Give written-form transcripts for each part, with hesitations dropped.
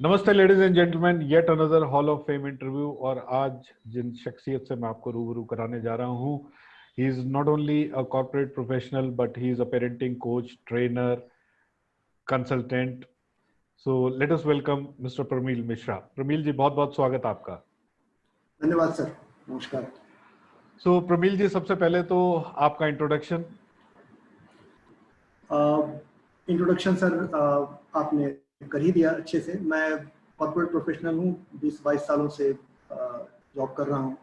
नमस्ते ladies and gentleman, yet another hall of fame interview. और आज जिन शख्सियत से मैं आपको रूबरू कराने जा रहा हूँ, he is not only a corporate professional but he is a parenting coach, trainer, consultant. So let us welcome mister Pramil Mishra. Pramil ji, बहुत बहुत स्वागत आपका। धन्यवाद सर। नमस्कार। सो प्रमील जी, सबसे पहले तो आपका इंट्रोडक्शन। इंट्रोडक्शन सर आपने कर ही दिया अच्छे से। मैं कॉर्पोरेट प्रोफेशनल हूँ, 20-22 सालों से जॉब कर रहा हूँ।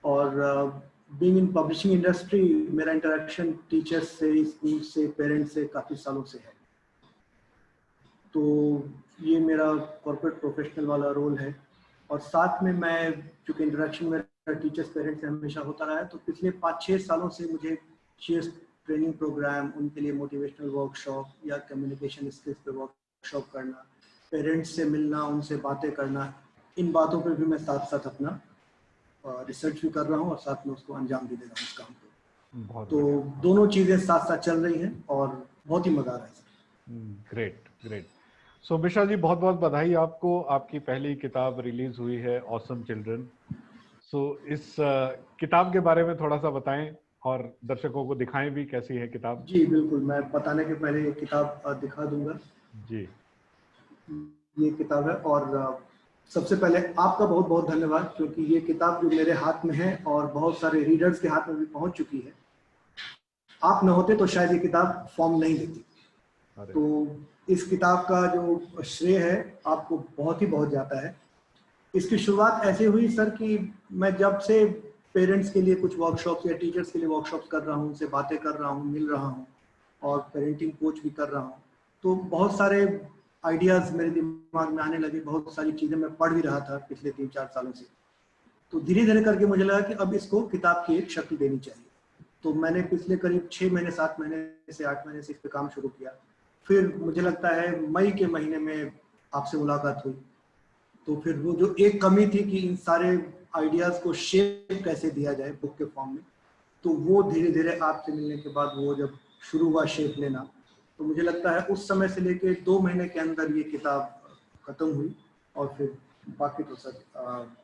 और बीइंग इन पब्लिशिंग इंडस्ट्री, मेरा इंटरेक्शन टीचर्स से, स्कूल से, पेरेंट्स से काफ़ी सालों से है। तो ये मेरा कॉर्पोरेट प्रोफेशनल वाला रोल है। और साथ में मैं, चूँकि इंटरेक्शन मेरा टीचर्स पेरेंट्स से हमेशा होता रहा है, तो पिछले 5-6 सालों से मुझे चीयर्स ट्रेनिंग प्रोग्राम, उनके लिए मोटिवेशनल वर्कशॉप या कम्युनिकेशन स्किल्स पे वर्कशॉप करना, पेरेंट्स से मिलना, उनसे बातें करना, इन बातों पे भी मैं साथ साथ अपना रिसर्च भी कर रहा हूँ और साथ में उसको अंजाम भी दे रहा हूँ इस काम को। तो दोनों चीज़ें साथ साथ चल रही हैं और बहुत ही मज़ा आ रहा है। Great great. So Mishra ji, बहुत बहुत बधाई आपको। आपकी पहली किताब रिलीज हुई है, ऑसम चिल्ड्रन। सो इस किताब के बारे में थोड़ा सा बताएं और दर्शकों को दिखाएं भी कैसी है किताब। जी बिल्कुल, मैं बताने के पहले ये किताब दिखा दूंगा। जी, ये किताब है। और सबसे पहले आपका बहुत बहुत धन्यवाद, क्योंकि ये किताब जो मेरे हाथ में है और बहुत सारे रीडर्स के हाथ में भी पहुंच चुकी है। आप न होते तो शायद ये किताब फॉर्म नहीं लेती। तो इस किताब का जो श्रेय है आपको बहुत ही बहुत जाता है। इसकी शुरुआत ऐसे हुई सर कि मैं जब से पेरेंट्स के लिए कुछ वर्कशॉप्स या टीचर्स के लिए वर्कशॉप्स कर रहा हूँ, उनसे बातें कर रहा हूँ, मिल रहा हूँ और पेरेंटिंग कोच भी कर रहा हूँ, तो बहुत सारे आइडियाज़ मेरे दिमाग में आने लगे। बहुत सारी चीज़ें मैं पढ़ भी रहा था पिछले 3-4 सालों से। तो धीरे धीरे करके मुझे लगा कि अब इसको किताब की एक शक्ल देनी चाहिए। तो मैंने पिछले करीब 6 महीने, 7 महीने से 8 महीने से इस पर काम शुरू किया। फिर मुझे लगता है मई के महीने में आपसे मुलाकात हुई। तो फिर वो जो एक कमी थी कि इन सारे आइडियाज़ को शेप कैसे दिया जाए बुक के फॉर्म में, तो वो धीरे धीरे आपसे मिलने के बाद वो जब शुरू हुआ शेप लेना, तो मुझे लगता है उस समय से लेके 2 महीने के अंदर ये किताब खत्म हुई। और फिर बाकी तो सर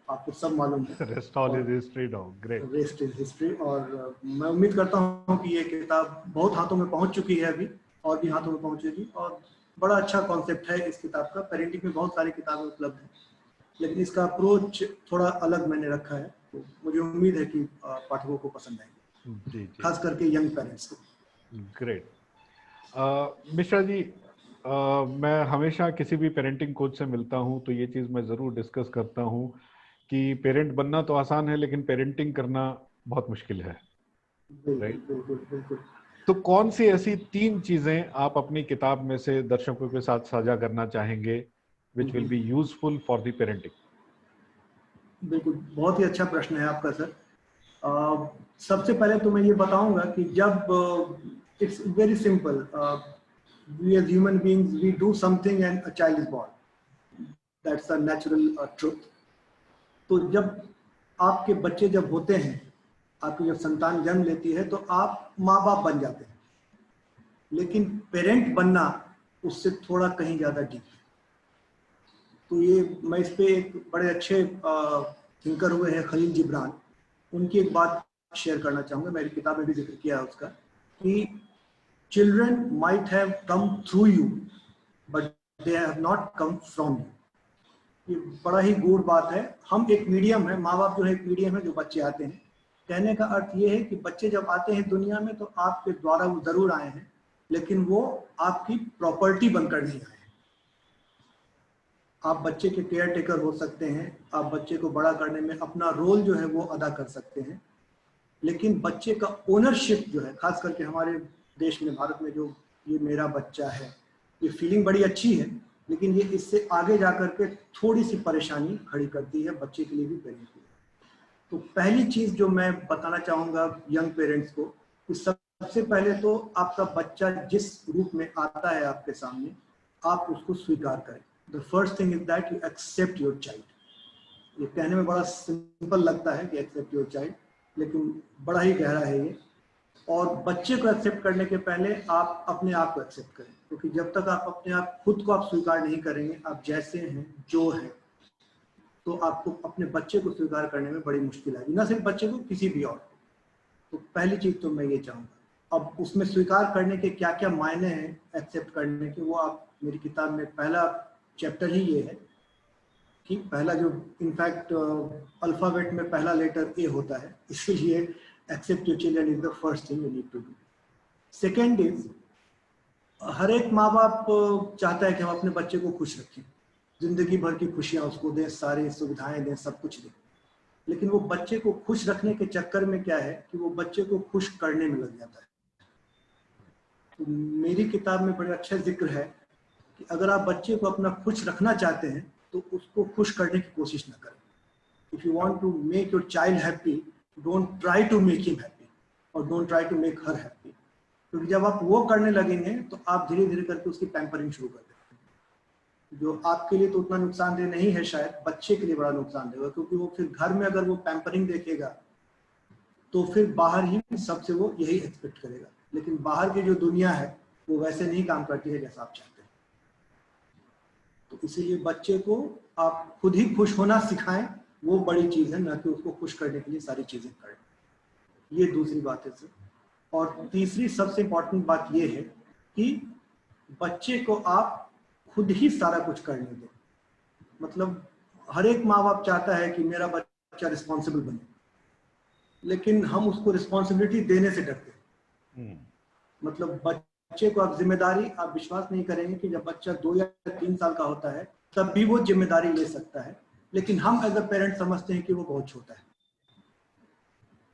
आपको सब मालूम है। Rest all is history now. Great. Rest is history. और मैं उम्मीद करता हूँ कि ये किताब बहुत हाथों में पहुँच चुकी है अभी, और भी हाथों में पहुँचेगी। और बड़ा अच्छा कॉन्सेप्ट है इस किताब का। पेरेंटिंग में बहुत सारी किताबें उपलब्ध हैं, लेकिन इसका अप्रोच थोड़ा अलग मैंने रखा है। तो मुझे उम्मीद है कि पाठकों को पसंद आएगी, जी जी, खास करके यंग पेरेंट्स को। ग्रेट। मिश्रा जी, मैं हमेशा किसी भी पेरेंटिंग कोच से मिलता हूं तो ये चीज़ मैं ज़रूर डिस्कस करता हूं कि पेरेंट बनना तो आसान है, लेकिन पेरेंटिंग करना बहुत मुश्किल है। बिल्कुल राइट? बिल्कुल बिल्कुल। तो कौन सी ऐसी 3 चीज़ें आप अपनी किताब में से दर्शकों के साथ साझा करना चाहेंगे which will be useful for the parenting? बिल्कुल, बहुत ही अच्छा प्रश्न है आपका सर। सबसे पहले तो मैं ये बताऊंगा कि जब it's very simple, we as human beings we do something and a child is born, that's a natural truth. तो जब आपके बच्चे जब होते हैं, आपकी जब संतान जन्म लेती है, तो आप माँ बाप बन जाते हैं। लेकिन पेरेंट बनना उससे थोड़ा कहीं ज़्यादा डीप है। तो ये मैं इस पे एक बड़े अच्छे थिंकर हुए हैं खलील जिब्रान, उनकी एक बात शेयर करना चाहूँगा। मेरी किताब में भी जिक्र किया है उसका, कि children might have come through you but they have not come from you. ये बड़ा ही गूढ़ बात है। हम एक मीडियम है, माँ बाप जो है एक मीडियम है जो बच्चे आते हैं। कहने का अर्थ ये है कि बच्चे जब आते हैं दुनिया में तो आपके द्वारा वो जरूर आए हैं, लेकिन वो आपकी प्रॉपर्टी बनकर नहीं आए हैं। आप बच्चे के केयर टेकर हो सकते हैं, आप बच्चे को बड़ा करने में अपना रोल जो है वो अदा कर सकते हैं, लेकिन बच्चे का ओनरशिप जो है, खास करके हमारे देश में, भारत में, जो ये मेरा बच्चा है, ये फीलिंग बड़ी अच्छी है, लेकिन ये इससे आगे जाकर के थोड़ी सी परेशानी खड़ी करती है बच्चे के लिए भी, पेरेंट्स के लिए। तो पहली चीज़ जो मैं बताना चाहूँगा यंग पेरेंट्स को, कि सबसे पहले तो आपका बच्चा जिस रूप में आता है आपके सामने, आप उसको स्वीकार करें। The first thing is that you accept your child. ये कहने में बड़ा सिंपल लगता है कि एक्सेप्ट योर चाइल्ड, लेकिन बड़ा ही गहरा है ये। और बच्चे को एक्सेप्ट करने के पहले आप अपने आप को एक्सेप्ट करें। क्योंकि जब तक आप अपने आप खुद को आप स्वीकार नहीं करेंगे, आप जैसे हैं जो है, तो आपको अपने बच्चे को स्वीकार करने में बड़ी मुश्किल आएगी, ना सिर्फ बच्चे को, किसी भी और को। तो पहली चीज तो मैं ये चाहूँगा। अब उसमें स्वीकार करने के क्या क्या मायने हैं, एक्सेप्ट करने के, वो आप मेरी किताब में पहला चैप्टर ही ये है कि पहला जो इनफैक्ट अल्फाबेट में पहला लेटर ए होता है, इसीलिए accept your children is the first thing you need to do. Second is, हर एक माँ बाप चाहता है कि हम अपने बच्चे को खुश रखें, जिंदगी भर की खुशियां उसको दें, सारी सुविधाएं दें, सब कुछ दें। लेकिन वो बच्चे को खुश रखने के चक्कर में क्या है कि वो बच्चे को खुश करने में लग जाता है। तो मेरी किताब में बड़ा अच्छा जिक्र है कि अगर आप बच्चे को अपना खुश रखना चाहते हैं तो उसको खुश करने की कोशिश ना करें। If you want to make your child happy, don't try to make him happy और don't try to make her happy. क्योंकि जब आप वो करने लगेंगे तो आप धीरे धीरे करके उसकी पैम्परिंग शुरू कर देते हैं, जो आपके लिए तो उतना नुकसानदेह नहीं है, शायद बच्चे के लिए बड़ा नुकसानदेह होगा। क्योंकि वो फिर घर में अगर वो पैम्परिंग देखेगा तो फिर बाहर ही सबसे वो यही एक्सपेक्ट करेगा। लेकिन बाहर की जो दुनिया है वो वैसे नहीं काम करती है जैसा आप चाहते हैं। तो इसीलिए बच्चे को आप खुद ही खुश होना सिखाएं, वो बड़ी चीज है, ना कि उसको खुश करने के लिए सारी चीजें करें। ये दूसरी बात है सर। और तीसरी सबसे इंपॉर्टेंट बात ये है कि बच्चे को आप खुद ही सारा कुछ करने दें। मतलब हर एक माँ बाप चाहता है कि मेरा बच्चा रिस्पॉन्सिबल बने, लेकिन हम उसको रिस्पॉन्सिबिलिटी देने से डरते हैं। मतलब बच्चे को आप जिम्मेदारी, आप विश्वास नहीं करेंगे कि जब बच्चा 2 या 3 साल का होता है तब भी वो जिम्मेदारी ले सकता है, लेकिन हम एज अ पेरेंट समझते हैं कि वो बहुत छोटा है।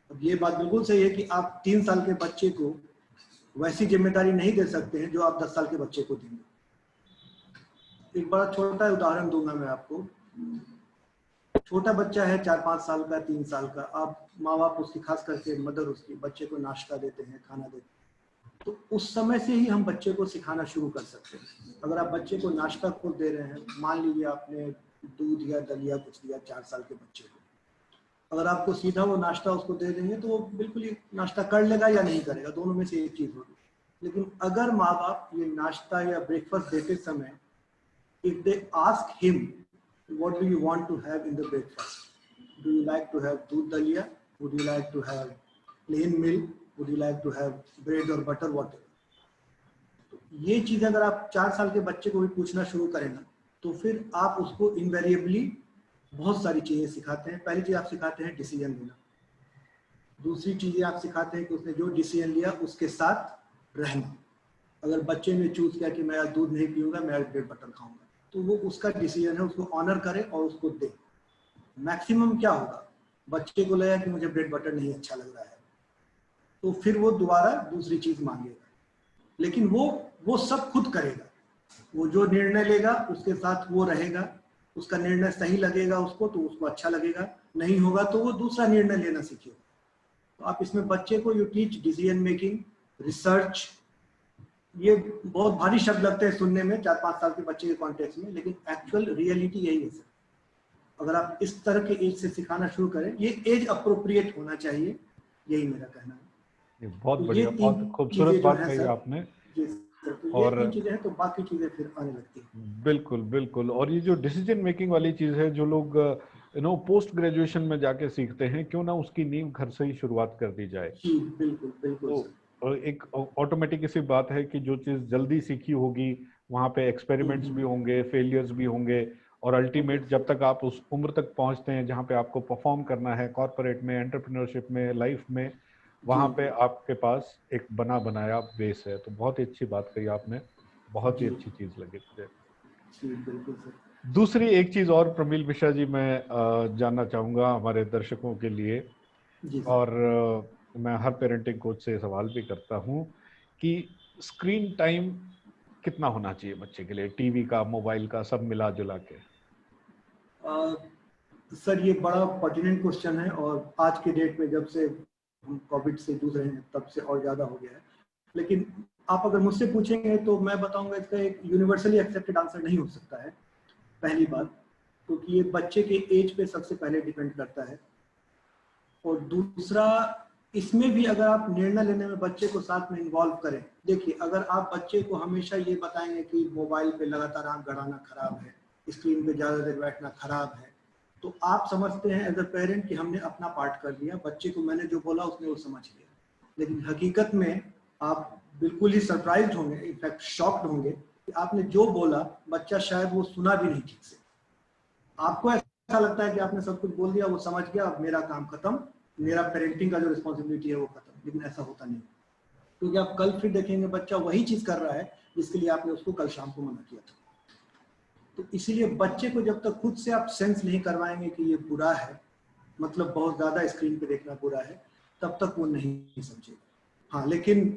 अब ये बात बिल्कुल सही है कि आप 3 साल के बच्चे को वैसी जिम्मेदारी नहीं दे सकते हैं जो आप 10 साल के बच्चे को देंगे। एक बड़ा छोटा उदाहरण दूंगा मैं आपको। छोटा बच्चा है 4-5 साल का, 3 साल का, आप माँ बाप उसकी, खास करके मदर उसकी, बच्चे को नाश्ता देते हैं, खाना देते हैं, तो उस समय से ही हम बच्चे को सिखाना शुरू कर सकते हैं। अगर आप बच्चे को नाश्ता खुद दे रहे हैं, मान लीजिए आपने दूध या दलिया कुछ दिया 4 साल के बच्चे को, अगर आपको सीधा वो नाश्ता उसको दे देंगे तो वो बिल्कुल ही नाश्ता कर लेगा या नहीं करेगा, दोनों में से एक चीज होगी। लेकिन अगर माँ बाप ये नाश्ता या ब्रेकफास्ट देते समय if they ask him what do you want to have in the breakfast, do you like to have दूध दलिया, would you like to have plain milk, would you like to have bread और butter, whatever. तो ये चीज अगर आप 4 साल के बच्चे को भी पूछना शुरू करें ना, तो फिर आप उसको इनवेरिएबली बहुत सारी चीजें सिखाते हैं। पहली चीज आप सिखाते हैं डिसीजन लेना। दूसरी चीजें आप सिखाते हैं कि उसने जो डिसीजन लिया उसके साथ रहना। अगर बच्चे ने चूज किया कि मैं आज दूध नहीं पीऊंगा, मैं आज ब्रेड बटर खाऊंगा, तो वो उसका डिसीजन है, उसको ऑनर करे और उसको दे। मैक्सिमम क्या होगा, बच्चे को लगा कि मुझे ब्रेड बटर नहीं अच्छा लग रहा है, तो फिर वो दोबारा दूसरी चीज मांगेगा। लेकिन वो सब खुद करेगा। वो जो निर्णय लेगा उसके साथ वो रहेगा। उसका निर्णय सही लगेगा उसको तो उसको अच्छा लगेगा, नहीं होगा तो वो दूसरा निर्णय लेना सीखेगा। तो आप इसमें बच्चे को you teach decision making, research. ये बहुत भारी शब्द लगते हैं सुनने में 4-5 साल के बच्चे के कॉन्टेक्स्ट में, लेकिन एक्चुअल रियलिटी यही है सर। अगर आप इस तरह के एज से सिखाना शुरू करें, ये एज अप्रोप्रिएट होना चाहिए, यही मेरा कहना है। ये बहुत तो बढ़िया, बहुत खूबसूरत बात कही आपने। तो ये 3 चीजें हैं, तो बाकी चीजें फिर आने लगती हैं। बिल्कुल बिल्कुल। और ये जो डिसीजन मेकिंग वाली चीज है, जो लोग पोस्ट ग्रेजुएशन में जाके सीखते हैं, क्यों ना उसकी नींव घर से ही शुरुआत कर दी जाए। जी बिल्कुल बिल्कुल तो सर। एक ऑटोमेटिक सी बात है कि जो चीज जल्दी सीखी होगी वहां पे एक्सपेरिमेंट्स भी होंगे, फेलियर्स भी होंगे, और अल्टीमेट जब तक आप उस उम्र तक पहुंचते हैं जहां पे आपको परफॉर्म करना है कॉर्पोरेट में, एंटरप्रेन्योरशिप में, लाइफ में, वहां पे आपके पास एक बना बनाया बेस है। तो बहुत ही अच्छी बात कही आपने, बहुत ही अच्छी चीज लगी मुझे। जी बिल्कुल सर। दूसरी एक चीज और प्रमील मिश्रा जी मैं जानना चाहूंगा हमारे दर्शकों के लिए, जी और मैं हर पेरेंटिंग कोच से सवाल भी करता हूं कि स्क्रीन टाइम कितना होना चाहिए बच्चे के लिए, टीवी का, मोबाइल का, सब मिला जुला के। सर ये बड़ा पर्टिनेंट क्वेश्चन है, और आज के डेट में जब से हम कोविड से जूझ रहे हैं तब से और ज़्यादा हो गया है। लेकिन आप अगर मुझसे पूछेंगे तो मैं बताऊंगा इसका एक यूनिवर्सली एक्सेप्टेड आंसर नहीं हो सकता है। पहली बात, क्योंकि ये बच्चे के एज पे सबसे पहले डिपेंड करता है। और दूसरा, इसमें भी अगर आप निर्णय लेने में बच्चे को साथ में इन्वॉल्व करें, देखिए अगर आप बच्चे को हमेशा ये बताएंगे कि मोबाइल पे लगातार आंख गड़ाना खराब है, स्क्रीन पे ज़्यादा देर बैठना खराब है, तो आप समझते हैं एज अ पेरेंट कि हमने अपना पार्ट कर लिया, बच्चे को मैंने जो बोला उसने वो समझ लिया। लेकिन हकीकत में आप बिल्कुल ही सरप्राइज होंगे, इनफैक्ट शॉक्ड होंगे कि आपने जो बोला बच्चा शायद वो सुना भी नहीं ठीक से। आपको ऐसा लगता है कि आपने सब कुछ बोल दिया, वो समझ गया, अब मेरा काम खत्म, मेरा पेरेंटिंग का जो रिस्पॉन्सिबिलिटी है वो खत्म। लेकिन ऐसा होता नहीं, क्योंकि आप कल फिर देखेंगे बच्चा वही चीज कर रहा है जिसके लिए आपने उसको कल शाम को मना किया था। तो इसीलिए बच्चे को जब तक खुद से आप सेंस नहीं करवाएंगे कि ये बुरा है, मतलब बहुत ज्यादा स्क्रीन पे देखना बुरा है, तब तक वो नहीं समझेगा। हाँ, लेकिन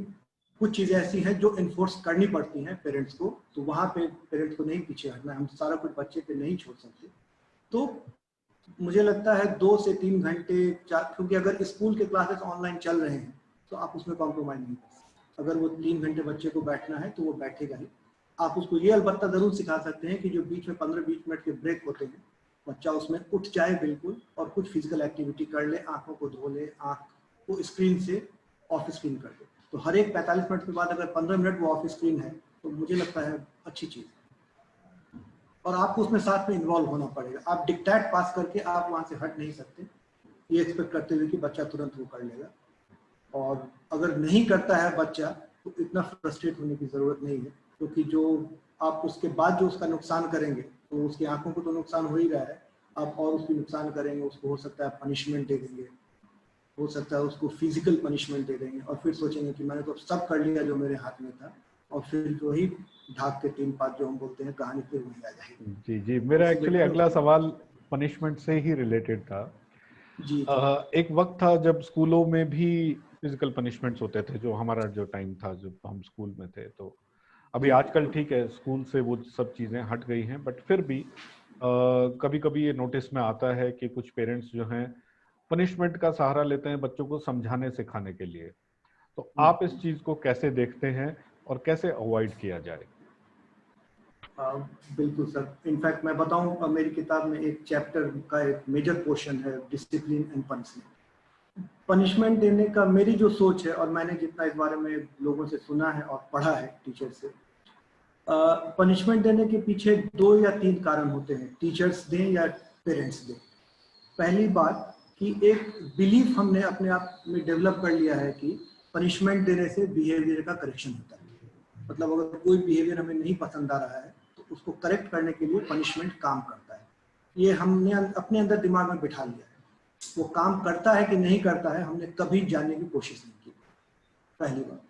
कुछ चीजें ऐसी हैं जो इन्फोर्स करनी पड़ती हैं पेरेंट्स को, तो वहां पे पेरेंट्स को नहीं पीछे हटना, हम सारा कुछ बच्चे पे नहीं छोड़ सकते। तो मुझे लगता है 2 से 3 घंटे, क्योंकि अगर स्कूल के क्लासेस ऑनलाइन चल रहे हैं तो आप उसमें कॉम्प्रोमाइज नहीं कर सकते। अगर वो 3 घंटे बच्चे को बैठना है तो वो बैठेगा ही। आप उसको ये अलबत्ता जरूर सिखा सकते हैं कि जो बीच में 15-20 मिनट के ब्रेक होते हैं, बच्चा उसमें उठ जाए बिल्कुल और कुछ फिजिकल एक्टिविटी कर ले, आंखों को धो ले, आंख को स्क्रीन से ऑफ स्क्रीन कर दे। तो हर एक 45 मिनट के बाद अगर 15 मिनट वो ऑफ स्क्रीन है तो मुझे लगता है अच्छी चीज है। और आपको उसमें साथ में इन्वॉल्व होना पड़ेगा। आप डिक्टेट पास करके आप वहां से हट नहीं सकते ये एक्सपेक्ट करते हुए कि बच्चा तुरंत वो कर लेगा। और अगर नहीं करता है बच्चा तो इतना फ्रस्ट्रेट होने की जरूरत नहीं है, क्योंकि जो आप उसके बाद जो उसका नुकसान करेंगे, तो उसकी आंखों को तो नुकसान हो ही रहा है, आप और उसकी नुकसान करेंगे, उसको हो सकता है पनिशमेंट दे देंगे, हो सकता है उसको फिजिकल पनिशमेंट दे देंगे, और फिर सोचेंगे कि मैंने तो सब कर लिया जो मेरे हाथ में था, और फिर वही ढाक के 3 पात जो हम बोलते हैं, कहानी फिर वही आ जाएगी। जी जी, मेरा एक्चुअली अगला सवाल पनिशमेंट से ही रिलेटेड था। जी एक वक्त था जब स्कूलों में भी फिजिकल पनिशमेंट्स होते थे, जो हमारा जो टाइम था जब हम स्कूल में थे। तो अभी जी आजकल ठीक है, स्कूल से वो सब चीज़ें हट गई हैं, बट फिर भी कभी कभी ये नोटिस में आता है कि कुछ पेरेंट्स जो हैं पनिशमेंट का सहारा लेते हैं बच्चों को समझाने सिखाने के लिए। तो आप इस चीज़ को कैसे देखते हैं और कैसे अवॉइड किया जाए? बिल्कुल सर, इनफैक्ट मैं बताऊं, मेरी किताब में एक चैप्टर का एक मेजर पोर्शन है डिसिप्लिन एंड पनिशमेंट। पनिशमेंट देने का मेरी जो सोच है, और मैंने जितना इस बारे में लोगों से सुना है और पढ़ा है टीचर से, पनिशमेंट देने के पीछे 2 या 3 कारण होते हैं, टीचर्स दें या पेरेंट्स दें। पहली बात कि एक बिलीफ हमने अपने आप में डेवलप कर लिया है कि पनिशमेंट देने से बिहेवियर का करेक्शन होता है। मतलब अगर कोई बिहेवियर हमें नहीं पसंद आ रहा है तो उसको करेक्ट करने के लिए पनिशमेंट काम करता है। ये हमने अपने अंदर दिमाग में बिठा लिया है। वो काम करता है कि नहीं करता है हमने कभी जानने की कोशिश नहीं की, पहली बात।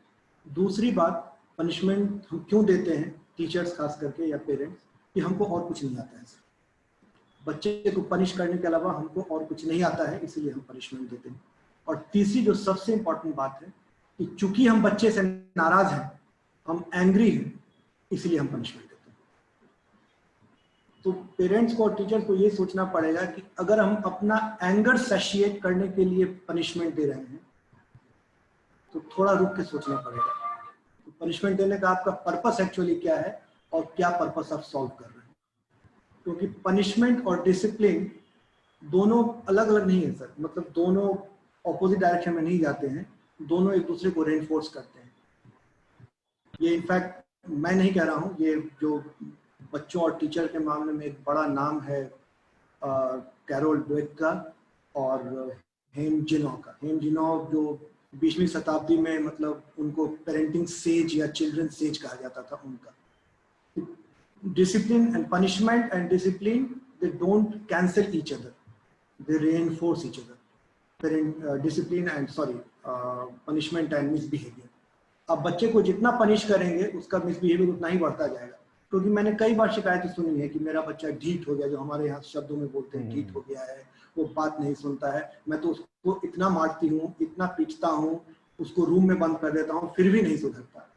दूसरी बात, पनिशमेंट हम क्यों देते हैं, टीचर्स खास करके या पेरेंट्स, कि हमको और कुछ नहीं आता है। बच्चे को पनिश करने के अलावा हमको और कुछ नहीं आता है, इसीलिए हम पनिशमेंट देते हैं। और तीसरी जो सबसे इंपॉर्टेंट बात है कि चूंकि हम बच्चे से नाराज हैं, हम एंग्री हैं, इसलिए हम पनिशमेंट देते हैं। तो पेरेंट्स को और टीचर्स को ये सोचना पड़ेगा कि अगर हम अपना एंगर सैशिएट करने के लिए पनिशमेंट दे रहे हैं तो थोड़ा रुक के सोचना पड़ेगा। तो पनिशमेंट देने का आपका पर्पस एक्चुअली क्या है और क्या पर्पस आप सॉल्व कर रहे हैं। क्योंकि पनिशमेंट और डिसिप्लिन दोनों अलग अलग नहीं है सर, मतलब दोनों ऑपोजिट डायरेक्शन में नहीं जाते हैं, दोनों एक दूसरे को रेनफोर्स करते हैं। ये इनफैक्ट मैं नहीं कह रहा हूँ, ये जो बच्चों और टीचर के मामले में एक बड़ा नाम है कैरोल ड्वेक का और हेम जिनॉ का। हेम जिनॉ जो 20वीं शताब्दी में, मतलब उनको पेरेंटिंग सेज या चिल्ड्रन सेज कहा जाता था, उनका। Discipline and punishment and discipline, they don't cancel each other, they reinforce each other. Discipline and punishment and misbehavior. अब बच्चे को जितना पनिश करेंगे उसका मिसबिहेवियर उतना ही बढ़ता जाएगा। क्योंकि मैंने कई बार शिकायतें सुनी है कि मेरा बच्चा ढीठ हो गया, जो हमारे यहाँ शब्दों में बोलते हैं ढीठ हो गया है, वो बात नहीं सुनता है, मैं तो उसको इतना मारती हूँ, इतना पीटता हूँ, उसको रूम में बंद कर देता हूँ, फिर भी नहीं सुधरता।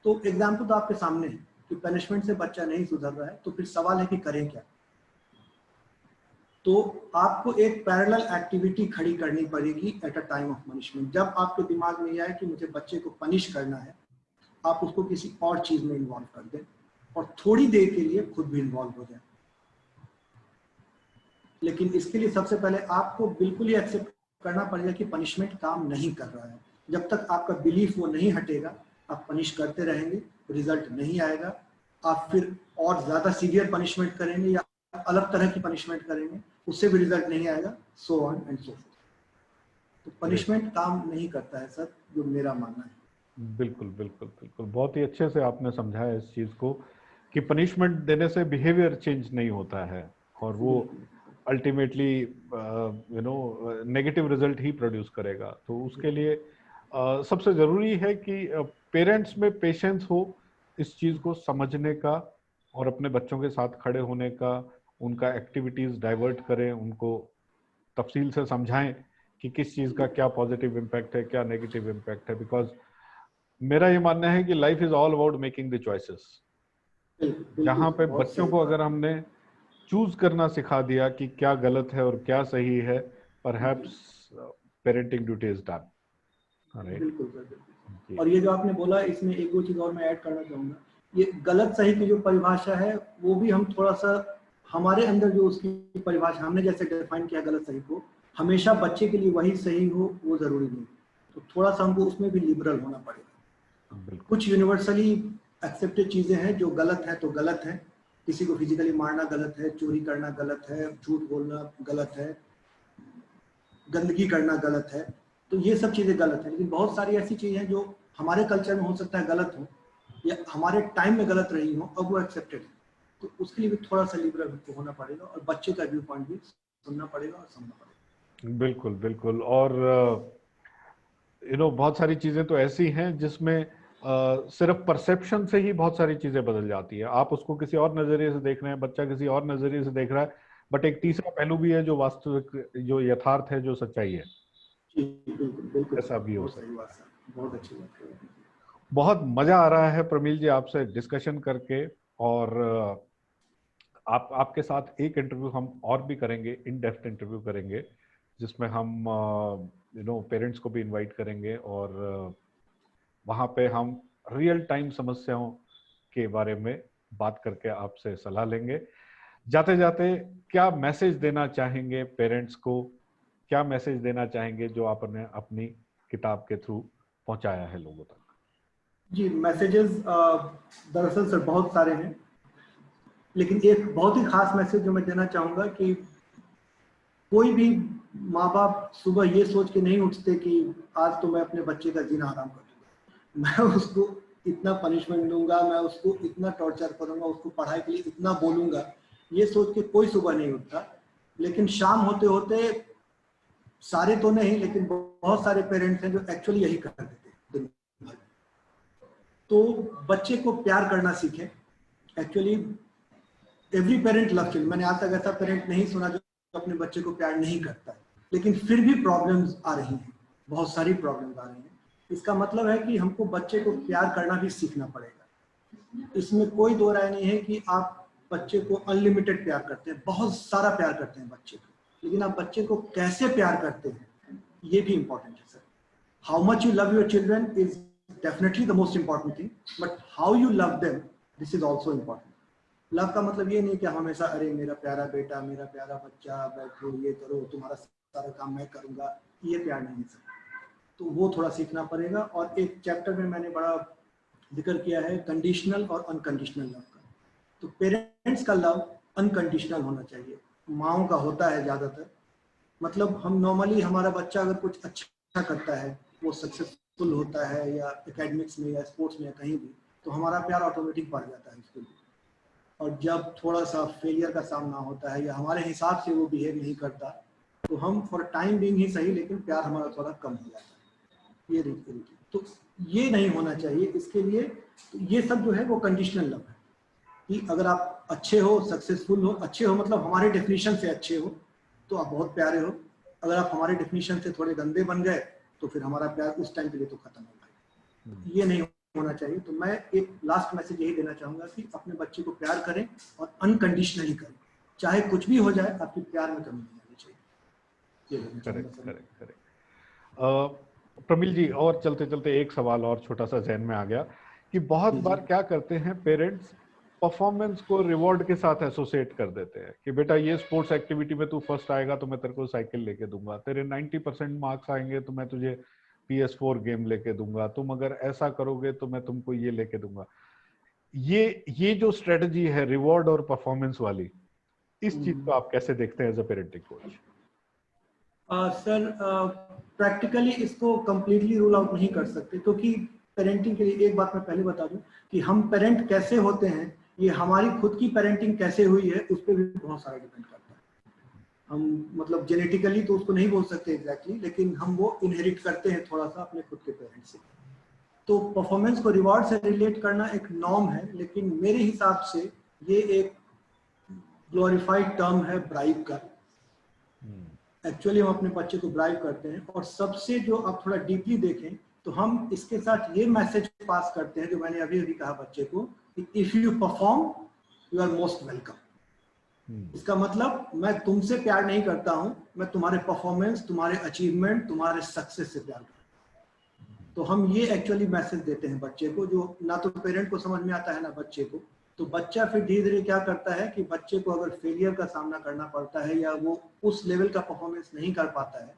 तो एग्जाम्पल तो आपके सामने है कि पनिशमेंट से बच्चा नहीं सुधर रहा है, तो फिर सवाल है कि करें क्या। तो आपको एक पैरेलल एक्टिविटी खड़ी करनी पड़ेगी at a time of punishment. जब आपके दिमाग में यह आए कि मुझे बच्चे को पनिश करना है, आप उसको किसी और चीज में इन्वॉल्व कर दें और थोड़ी देर के लिए खुद भी इन्वॉल्व हो जाए। लेकिन इसके लिए सबसे पहले आपको बिल्कुल ही एक्सेप्ट करना पड़ेगा कि पनिशमेंट काम नहीं कर रहा है। जब तक आपका बिलीफ वो नहीं हटेगा, आप पनिश करते रहेंगे, रिजल्ट नहीं आएगा। आप फिर और ज्यादा सीवियर पनिशमेंट करेंगे या अलग तरह की पनिशमेंट करेंगे, उससे भी रिजल्ट नहीं आएगा, so on and so fourth. तो पनिशमेंट काम नहीं करता है सर, जो मेरा मानना है। बिल्कुल बिल्कुल बिल्कुल, बहुत ही अच्छे से आपने समझाया इस चीज को कि पनिशमेंट देने से बिहेवियर चेंज नहीं होता है और वो अल्टीमेटली नेगेटिव रिजल्ट ही प्रोड्यूस करेगा। तो उसके लिए सबसे जरूरी है कि पेरेंट्स में पेशेंस हो इस चीज को समझने का और अपने बच्चों के साथ खड़े होने का, उनका एक्टिविटीज डाइवर्ट करें, उनको तफसील से समझाएं कि किस चीज का क्या पॉजिटिव इम्पैक्ट है, क्या नेगेटिव इम्पैक्ट है। बिकॉज मेरा ये मानना है कि life is all about making the choices. जहां पे बच्चों को अगर हमने चूज करना सिखा दिया कि क्या गलत है और क्या सही है, perhaps parenting duty is done. बिल्कुल सर, बिल्कुल। और ये जो आपने बोला, इसमें एक दो चीज और मैं ऐड करना चाहूंगा। ये गलत सही की जो परिभाषा है, वो भी हम थोड़ा सा हमारे अंदर जो उसकी परिभाषा हमने जैसे डिफाइन किया गलत सही को, हमेशा बच्चे के लिए वही सही हो वो जरूरी नहीं। तो थोड़ा सा हमको उसमें भी लिबरल होना पड़ेगा। कुछ यूनिवर्सली एक्सेप्टेड चीजें हैं जो गलत है तो गलत है। किसी को फिजिकली मारना गलत है, चोरी करना गलत है, झूठ बोलना गलत है, गंदगी करना गलत है। तो ये सब चीजें गलत है। लेकिन बहुत सारी ऐसी चीजें हैं जो हमारे कल्चर में हो सकता है गलत हो या हमारे टाइम में गलत रही हो, अब वो एक्सेप्टेड है। तो उसके लिए भी थोड़ा सा लिबरल होना पड़ेगा और बच्चे का व्यू पॉइंट भी सुनना पड़ेगा और समझना पड़ेगा। बिल्कुल बिल्कुल। और बहुत सारी चीजें तो ऐसी हैं जिसमें सिर्फ परसेप्शन से ही बहुत सारी चीजें बदल जाती है। आप उसको किसी और नजरिए से देख रहे हैं, बच्चा किसी और नजरिए से देख रहा है, बट एक तीसरा पहलू भी है जो वास्तविक, जो यथार्थ है, जो सच्चाई है। बिल्कुल बिल्कुल, ऐसा भी हो बहुत सही सकता बात है। सर, बहुत अच्छी बात है। बहुत मजा आ रहा है प्रमील जी आपसे डिस्कशन करके। और आपके साथ एक इंटरव्यू हम और भी करेंगे, इन डेप्थ इंटरव्यू करेंगे, जिसमें हम पेरेंट्स को भी इनवाइट करेंगे और वहां पे हम रियल टाइम समस्याओं के बारे में बात करके आपसे सलाह लेंगे। जाते जाते क्या मैसेज देना चाहेंगे पेरेंट्स को, क्या मैसेज देना चाहेंगे जो आपने अपनी किताब के थ्रू पहुंचाया है लोगों तक? जी, मैसेजेस दरअसल सर बहुत सारे हैं, लेकिन एक बहुत ही खास मैसेज जो मैं देना चाहूंगा कि कोई भी माँ बाप सुबह ये सोच के नहीं उठते कि आज तो मैं अपने बच्चे का जीना आराम कर दूंगा, मैं उसको इतना पनिशमेंट दूंगा, मैं उसको इतना टॉर्चर करूंगा, उसको पढ़ाई के लिए इतना बोलूंगा, ये सोच के कोई सुबह नहीं उठता। लेकिन शाम होते होते, सारे तो नहीं लेकिन बहुत सारे पेरेंट्स हैं जो एक्चुअली यही कर देते हैं। तो बच्चे को प्यार करना सीखें। Actually every parent love children, मैंने आज तक ऐसा पेरेंट नहीं सुना जो अपने बच्चे को प्यार नहीं करता है। लेकिन फिर भी प्रॉब्लम्स आ रही हैं, बहुत सारी प्रॉब्लम्स आ रही हैं। इसका मतलब है कि हमको बच्चे को प्यार करना भी सीखना पड़ेगा। इसमें कोई दो राय नहीं है कि आप बच्चे को अनलिमिटेड प्यार करते हैं, बहुत सारा प्यार करते हैं बच्चे को, लेकिन आप बच्चे को कैसे प्यार करते हैं ये भी इंपॉर्टेंट है sir. How much you love your children is definitely the most important thing, but how you love them, this is also important. Love का मतलब ये नहीं कि हमेशा अरे मेरा प्यारा बेटा, मेरा प्यारा बच्चा, बैठो ये करो, तुम्हारा सारा काम मैं करूंगा, ये प्यार नहीं है सर। तो वो थोड़ा सीखना पड़ेगा। और एक चैप्टर में मैंने बड़ा जिक्र किया है कंडीशनल और अनकंडीशनल लव का। तो पेरेंट्स का लव अनकंडीशनल होना चाहिए, माओ का होता है ज्यादातर। मतलब हम नॉर्मली, हमारा बच्चा अगर कुछ अच्छा करता है, वो सक्सेसफुल होता है या एकेडमिक्स में या स्पोर्ट्स में या कहीं भी, तो हमारा प्यार ऑटोमेटिक बढ़ जाता है उसके लिए। और जब थोड़ा सा फेलियर का सामना होता है या हमारे हिसाब से वो बिहेव नहीं करता, तो हम फॉर टाइम बीइंग ही सही, लेकिन प्यार हमारा थोड़ा कम हो जाता है। ये देखिए, तो ये नहीं होना चाहिए। इसके लिए तो ये सब जो है वो कंडीशनल लव है कि अगर आप अच्छे हो, सक्सेसफुल हो, अच्छे हो मतलब हमारे डेफिनेशन से अच्छे हो, तो आप बहुत प्यारे हो। अगर आप हमारे डेफिनेशन से थोड़े गंदे बन गए, तो फिर हमारा प्यार उस टाइम के लिए तो खत्म हो गया। ये नहीं होना चाहिए। तो मैं एक लास्ट मैसेज यही देना चाहूंगा कि अपने बच्चे को प्यार करें और अनकंडीशनली करें, चाहे कुछ भी हो जाए, आपकी प्यार में कमी नहीं आनी चाहिए। Correct correct correct. Pramil ji, और चलते चलते एक सवाल और छोटा सा जहन में आ गया कि बहुत बार क्या करते हैं पेरेंट्स परफॉर्मेंस को रिवॉर्ड के साथ एसोसिएट कर देते हैं कि बेटा ये स्पोर्ट्स एक्टिविटी में तू फर्स्ट आएगा तो मैं तेरे को साइकिल लेके दूंगा, तेरे 90% मार्क्स आएंगे तो मैं तुझे PS4 गेम लेके दूंगा, तुम अगर ऐसा करोगे तो मैं तुमको ये लेके दूंगा। ये जो स्ट्रेटजी है रिवॉर्ड और परफॉर्मेंस वाली, इस चीज को आप कैसे देखते हैं as a parenting coach? Sir practically इसको कंप्लीटली रूल आउट नहीं कर सकते, क्योंकि पेरेंटिंग के लिए एक बात मैं पहले बता दूं कि हम पेरेंट कैसे होते हैं, ये हमारी खुद की पेरेंटिंग कैसे हुई है उस पर भी बहुत सारा डिपेंड करता है। हम मतलब जेनेटिकली तो उसको नहीं बोल सकते एग्जैक्टली, लेकिन हम वो इनहेरिट करते हैं थोड़ा सा अपने खुद के पेरेंट्स से। तो परफॉर्मेंस को रिवॉर्ड से रिलेट करना एक नॉर्म है, लेकिन मेरे हिसाब से ये एक ग्लोरीफाइड टर्म है ब्राइब का। एक्चुअली हम अपने बच्चे को ब्राइब करते हैं, और सबसे जो आप थोड़ा डीपली देखें तो हम इसके साथ ये मैसेज पास करते हैं जो मैंने अभी अभी कहा बच्चे को कि if you perform you are most welcome. इसका मतलब मैं तुमसे प्यार नहीं करता हूं, मैं तुम्हारे परफॉर्मेंस, तुम्हारे अचीवमेंट, तुम्हारे सक्सेस से प्यार करता हूं। तो हम ये एक्चुअली मैसेज देते हैं बच्चे को, जो ना तो पेरेंट को समझ में आता है ना बच्चे को। तो बच्चा फिर धीरे धीरे क्या करता है कि बच्चे को अगर फेलियर का सामना करना पड़ता है या वो उस लेवल का परफॉर्मेंस नहीं कर पाता है,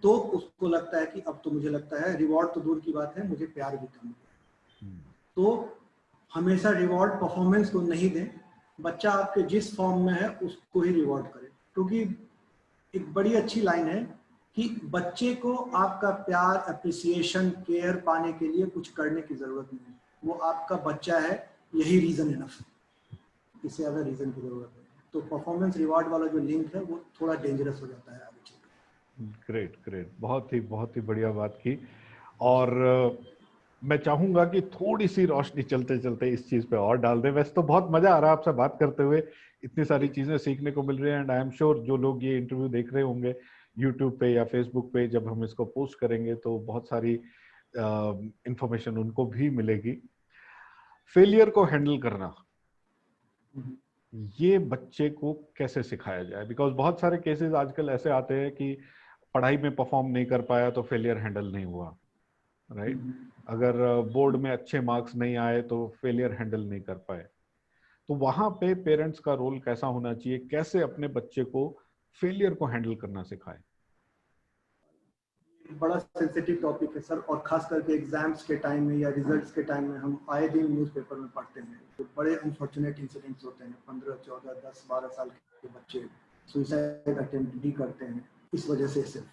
तो उसको लगता है कि अब तो मुझे लगता है रिवॉर्ड तो दूर की बात है, मुझे प्यार भी कम है। तो हमेशा रिवॉर्ड परफॉर्मेंस को नहीं दें, बच्चा आपके जिस फॉर्म में है उसको ही रिवॉर्ड करें। क्योंकि एक बड़ी अच्छी लाइन है कि बच्चे को आपका प्यार, अप्रिसिएशन, केयर पाने के लिए कुछ करने की जरूरत नहीं है। वो आपका बच्चा है, यही रीजन इनफ है, इससे ज्यादा रीजन की जरूरत है। तो परफॉर्मेंस रिवॉर्ड वाला जो लिंक है वो थोड़ा डेंजरस हो जाता है आगे चलकर। ग्रेट ग्रेट, बहुत ही बढ़िया बात की। और मैं चाहूंगा कि थोड़ी सी रोशनी चलते चलते इस चीज पे और डाल दें। वैसे तो बहुत मजा आ रहा है आपसे बात करते हुए, इतनी सारी चीजें सीखने को मिल रही है, एंड आई एम श्योर जो लोग ये इंटरव्यू देख रहे होंगे यूट्यूब पे या फेसबुक पे, जब हम इसको पोस्ट करेंगे तो बहुत सारी इंफॉर्मेशन उनको भी मिलेगी। फेलियर को हैंडल करना, ये बच्चे को कैसे सिखाया जाए? बिकॉज बहुत सारे केसेस आजकल ऐसे आते हैं कि पढ़ाई में परफॉर्म नहीं कर पाया तो फेलियर हैंडल नहीं हुआ, राइट? अगर बोर्ड में अच्छे मार्क्स नहीं आए तो फेलियर हैंडल नहीं कर पाए। तो वहां पे पेरेंट्स का रोल कैसा होना चाहिए, कैसे अपने बच्चे को फेलियर को हैंडल करना सिखाए? बड़ा सेंसिटिव टॉपिक है सर, और खास करके एग्जाम्स के टाइम में या रिजल्ट्स के टाइम में हम आए दिन न्यूज़पेपर में पढ़ते हैं तो बड़े अनफॉर्चुनेट इंसिडेंट्स होते हैं। 15, 14, 10, 12 साल के बच्चे सुसाइड अटेम्प्ट भी करते हैं इस वजह से सिर्फ।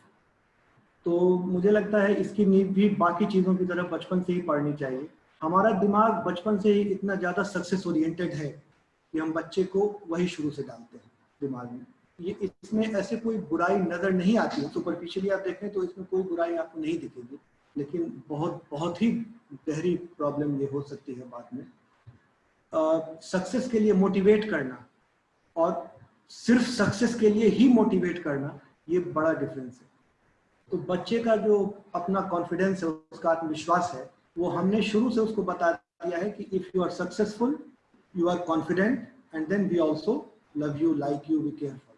तो मुझे लगता है इसकी नींव भी बाकी चीज़ों की तरफ बचपन से ही पढ़नी चाहिए। हमारा दिमाग बचपन से ही इतना ज़्यादा सक्सेस ओरिएंटेड है कि हम बच्चे को वही शुरू से डालते हैं दिमाग में। ये इसमें ऐसे कोई बुराई नजर नहीं आती है, सुपरफिशियली आप देखें तो इसमें कोई बुराई आपको नहीं दिखेगी, लेकिन बहुत ही गहरी प्रॉब्लम ये हो सकती है बाद में। सक्सेस के लिए मोटिवेट करना और सिर्फ सक्सेस के लिए ही मोटिवेट करना, ये बड़ा डिफरेंस है। तो बच्चे का जो अपना कॉन्फिडेंस है, उसका आत्मविश्वास है, वो हमने शुरू से उसको बता दिया है कि if you are successful you are confident and then we also love you, like you, we care for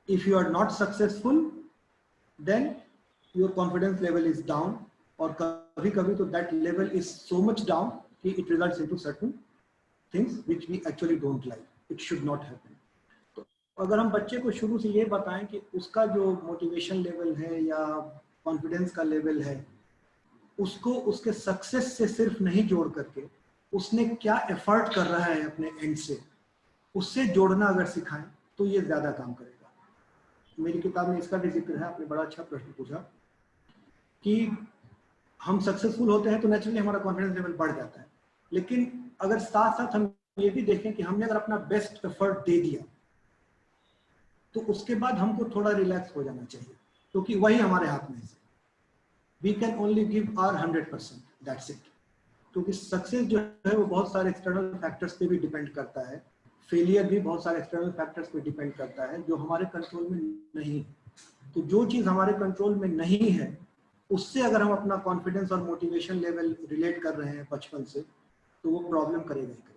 you. If you are not successful then your confidence level is down, और कभी कभी तो that level is so much down कि it results into certain things which we actually don't like, it should not happen. अगर हम बच्चे को शुरू से ये बताएं कि उसका जो मोटिवेशन लेवल है या कॉन्फिडेंस का लेवल है, उसको उसके सक्सेस से सिर्फ नहीं जोड़ करके उसने क्या एफर्ट कर रहा है अपने एंड से, उससे जोड़ना अगर सिखाएं तो ये ज्यादा काम करेगा। मेरी किताब में इसका भी जिक्र है। आपने बड़ा अच्छा प्रश्न पूछा कि हम सक्सेसफुल होते हैं तो नेचुरली हमारा कॉन्फिडेंस लेवल बढ़ जाता है, लेकिन अगर साथ साथ हम ये भी देखें कि हमने अगर अपना बेस्ट एफर्ट दे दिया तो उसके बाद हमको थोड़ा रिलैक्स हो जाना चाहिए, क्योंकि वही हमारे हाथ में है। We can only give our 100%, that's it. क्योंकि सक्सेस जो है वो बहुत सारे एक्सटर्नल फैक्टर्स पे भी डिपेंड करता है, फेलियर भी बहुत सारे एक्सटर्नल फैक्टर्स पे डिपेंड करता है जो हमारे कंट्रोल में नहीं है। तो जो चीज़ हमारे कंट्रोल में नहीं है उससे अगर हम अपना कॉन्फिडेंस और मोटिवेशन लेवल रिलेट कर रहे हैं बचपन से, तो वो प्रॉब्लम करेगा ही करेगा।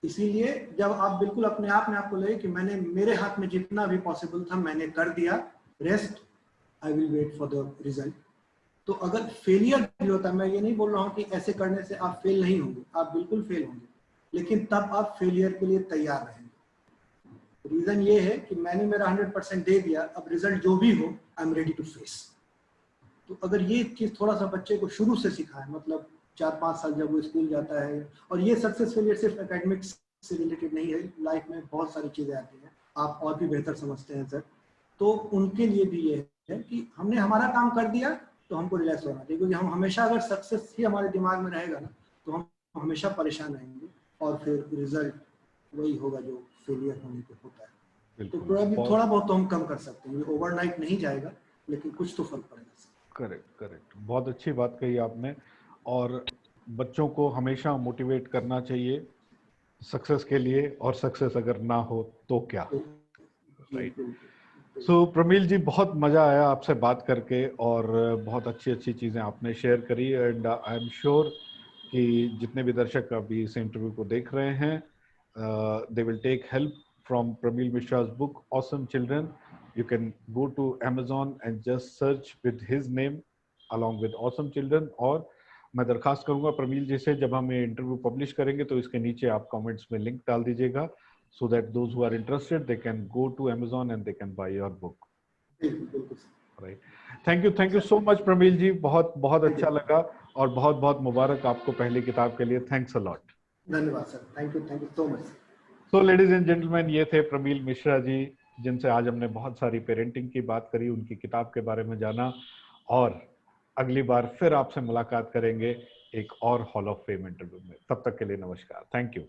इसीलिए जब आप बिल्कुल अपने आप में आपको लगे कि मैंने मेरे हाथ में जितना भी पॉसिबल था मैंने कर दिया, rest I will wait for the result. तो अगर फेलियर भी होता है, मैं ये नहीं बोल रहा हूँ कि ऐसे करने से आप फेल नहीं होंगे, आप बिल्कुल फेल होंगे, लेकिन तब आप फेलियर के लिए तैयार रहेंगे। रीजन ये है कि मैंने मेरा 100% दे दिया, अब रिजल्ट जो भी हो I am ready to face. तो अगर ये चीज थोड़ा सा बच्चे को शुरू से सिखाए, मतलब 4-5 साल जब वो स्कूल जाता है, और ये सक्सेस फेलियर सिर्फ एकेडमिक्स से रिलेटेड नहीं है, लाइफ में बहुत सारी चीजें आती हैं, आप और भी बेहतर समझते हैं सर। तो उनके लिए भी ये है कि हमने हमारा काम कर दिया तो हमको रिलैक्स होना चाहिए, क्योंकि हम हमेशा अगर सक्सेस ही हमारे दिमाग में रहेगा ना तो हम हमेशा परेशान रहेंगे, और फिर रिजल्ट वही होगा जो फेलियर होने पे होता है। तो प्रोबेबली थोड़ा बहुत तो हम कम कर सकते हैं, ये ओवरनाइट नहीं जाएगा, लेकिन कुछ तो फर्क पड़ेगा। करेक्ट करेक्ट, बहुत अच्छी बात कही आपने। और बच्चों को हमेशा मोटिवेट करना चाहिए सक्सेस के लिए, और सक्सेस अगर ना हो तो क्या, राइट। सो प्रमील जी, बहुत मजा आया आपसे बात करके, और बहुत अच्छी अच्छी चीजें आपने शेयर करी, एंड आई एम श्योर कि जितने भी दर्शक अभी इस इंटरव्यू को देख रहे हैं, they will take help from Pramil Mishra's book Awesome Children. You can go to Amazon and just search with his name along with Awesome Children. और मैं दरखास्त करूंगा प्रमील जी से, जब हम ये इंटरव्यू पब्लिश करेंगे तो इसके नीचे आप कमेंट्स में लिंक डाल दीजिएगा, so that those who are interested they can go to Amazon and they can buy your book. Right. Thank you so much Pramil ji, बहुत बहुत अच्छा लगा, और बहुत बहुत मुबारक आपको पहली किताब के लिए। Thanks a lot. धन्यवाद sir, thank you so much. So ladies and gentleman, ये थे प्रमील मिश्रा जी, जिनसे आज हमने बहुत सारी पेरेंटिंग की बात करी, उनकी किताब के बारे में जाना, और अगली बार फिर आपसे मुलाकात करेंगे एक और हॉल ऑफ फेम इंटरव्यू में। तब तक के लिए नमस्कार, थैंक यू।